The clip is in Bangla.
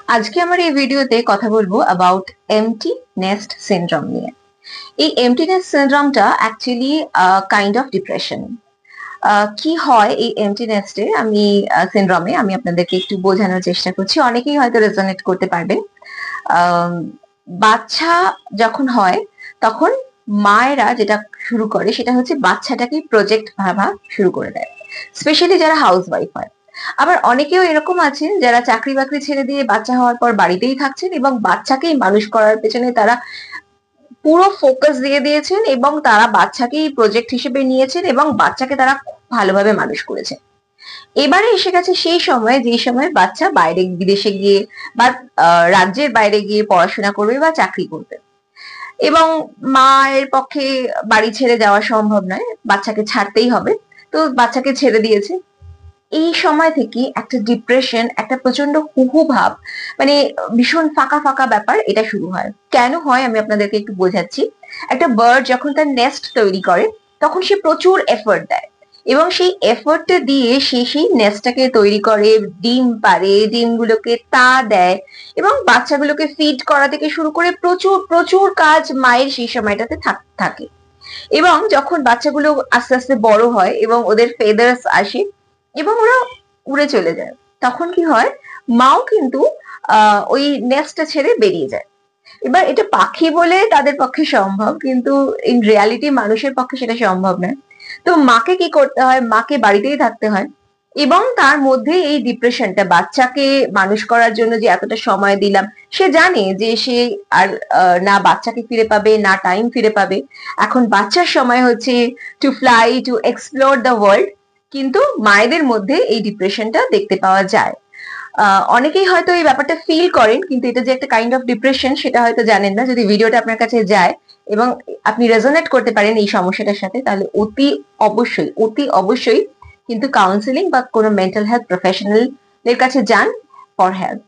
আজকে আমার এই ভিডিওতে কথা বলবো অ্যাবাউট এমটি নেস্ট সিনড্রোম নিয়ে। এই এমটি নেস্ট সিনড্রোমটা অ্যাকচুয়ালি কাইন্ড অফ ডিপ্রেশন। কি হয় এই এমটি নেস্টে সিনড্রোমে আমি আপনাদেরকে একটু বোঝানোর চেষ্টা করছি, অনেকেই হয়তো রেজোনেট করতে পারবেন। আম, বাচ্চা যখন হয় তখন মায়েরা যেটা শুরু করে সেটা হচ্ছে বাচ্চাটাকে প্রজেক্ট ভাবা শুরু করে দেয়, স্পেশালি যারা হাউস ওয়াইফ হয়। আবার অনেকেও এরকম আছেন যারা চাকরি বাকরি ছেড়ে দিয়ে বাচ্চা হওয়ার পর বাড়িতেই থাকছেন এবং বাচ্চাকেই মানুষ করার পেছনে তারা পুরো ফোকাস দিয়ে দিয়েছেন এবং তারা বাচ্চাকেই প্রজেক্ট হিসেবে নিয়েছেন এবং বাচ্চাকে তারা খুব ভালোভাবে মানুষ করেছেন। এবারে এসে গেছে সেই সময় যে সময় বাচ্চা বাইরে বিদেশে গিয়ে বা রাজ্যের বাইরে গিয়ে পড়াশোনা করবে বা চাকরি করবে এবং মায়ের পক্ষে বাড়ি ছেড়ে যাওয়া সম্ভব নয়, বাচ্চাকে ছাড়তেই হবে। তো বাচ্চাকে ছেড়ে দিয়েছে। এই সময় থেকে একটা ডিপ্রেশন, একটা প্রচন্ড হুহু ভাব, মানে ভীষণ ফাঁকা ফাঁকা ব্যাপার এটা শুরু হয়। কেন হয় আমি আপনাদেরকে একটু বোঝাচ্ছি। একটা বার্ড যখন তার নেস্ট তৈরি করে তখন সে প্রচুর এফোর্ট দেয় এবং সেই এফোর্টটা দিয়ে সে সেই নেস্টটাকে তৈরি করে, ডিম পাড়ে, ডিমগুলোকে তা দেয় এবং বাচ্চাগুলোকে ফিড করা থেকে শুরু করে প্রচুর প্রচুর কাজ মায়ের সেই সময়টাতে থাকে। এবং যখন বাচ্চাগুলো আস্তে আস্তে বড় হয় এবং ওদের ফেদার্স আসে এবং ওরা উড়ে চলে যায়, তখন কি হয়, মাও কিন্তু ওই নেস্টটা ছেড়ে বেরিয়ে যায়। এবার এটা পাখি বলে তাদের পক্ষে সম্ভব, কিন্তু ইন রিয়ালিটি মানুষের পক্ষে সেটা সম্ভব নয়। তো মাকে কি করতে হয়, মাকে বাড়িতেই থাকতে হয় এবং তার মধ্যে এই ডিপ্রেশনটা, বাচ্চাকে মানুষ করার জন্য যে এতটা সময় দিলাম, সে জানে যে সে আর না বাচ্চাকে ফিরে পাবে না টাইম ফিরে পাবে। এখন বাচ্চার সময় হচ্ছে to fly, to explore the world, কিন্তু মায়েদের মধ্যে এই ডিপ্রেশনটা দেখতে পাওয়া যায়। অনেকেই হয়তো এই ব্যাপারটা ফিল করেন, কিন্তু এটা যে একটা কাইন্ড অফ ডিপ্রেশন সেটা হয়তো জানেন না। যদি ভিডিওটা আপনার কাছে যায় এবং আপনি রেজোনেট করতে পারেন এই সমস্যাটার সাথে, তাহলে অতি অবশ্যই কিন্তু কাউন্সিলিং বা কোনো মেন্টাল হেলথ প্রফেশনাল এর কাছে যান ফর হেল্প।